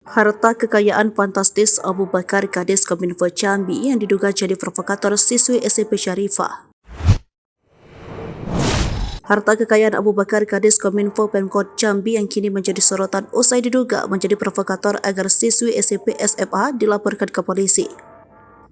Harta kekayaan fantastis Abu Bakar Kades Kominfo Jambi yang diduga jadi provokator siswi SMP Syarifah. Harta kekayaan Abu Bakar Kades Kominfo Pemkot Jambi yang kini menjadi sorotan usai diduga menjadi provokator agar siswi SMP SMA dilaporkan ke polisi.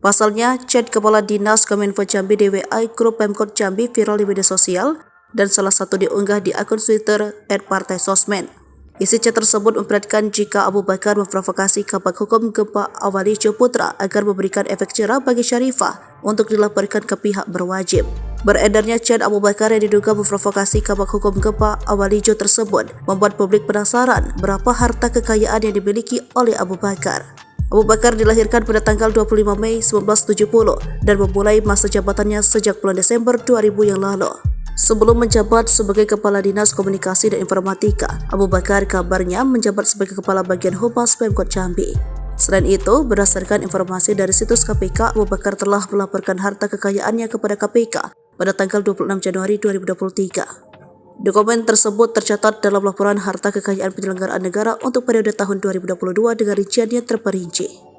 Pasalnya, chat Kepala Dinas Kominfo Jambi DWI Grup Pemkot Jambi viral di media sosial dan salah satu diunggah di akun Twitter @partaisosmed. Isi chat tersebut memperlihatkan jika Abu Bakar memprovokasi Kabag Hukum Gempa Awalijo Putra agar memberikan efek jerah bagi Syarifah untuk dilaporkan ke pihak berwajib. Beredarnya chat Abu Bakar yang diduga memprovokasi Kabag Hukum Gempa Awalijo tersebut membuat publik penasaran berapa harta kekayaan yang dimiliki oleh Abu Bakar. Abu Bakar dilahirkan pada tanggal 25 Mei 1970 dan memulai masa jabatannya sejak bulan Desember 2000 yang lalu. Sebelum menjabat sebagai Kepala Dinas Komunikasi dan Informatika, Abu Bakar kabarnya menjabat sebagai Kepala Bagian Humas Pemkot Jambi. Selain itu, berdasarkan informasi dari situs KPK, Abu Bakar telah melaporkan harta kekayaannya kepada KPK pada tanggal 26 Januari 2023. Dokumen tersebut tercatat dalam laporan harta kekayaan penyelenggaraan negara untuk periode tahun 2022 dengan rinciannya terperinci.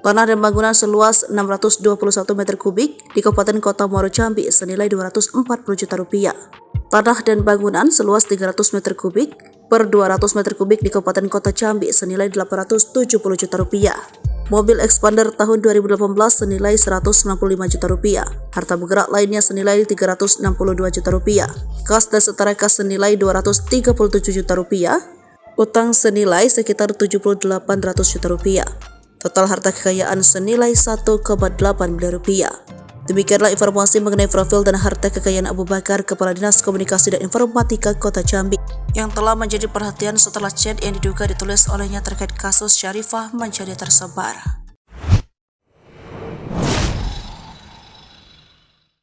Tanah dan bangunan seluas 621 meter kubik di Kabupaten Kota Muaro Jambi senilai 240 juta rupiah. Tanah dan bangunan seluas 300 meter kubik per 200 meter kubik di Kabupaten Kota Jambi senilai 870 juta rupiah. Mobil expander tahun 2018 senilai 195 juta rupiah. Harta bergerak lainnya senilai 362 juta rupiah. Kas dan setara kas senilai 237 juta rupiah. Utang senilai sekitar 7.800 juta rupiah. Total harta kekayaan senilai 1,8 miliar rupiah. Demikianlah informasi mengenai profil dan harta kekayaan Abu Bakar, Kepala Dinas Komunikasi dan Informatika Kota Jambi, yang telah menjadi perhatian setelah chat yang diduga ditulis olehnya terkait kasus Syarifah menjadi tersebar.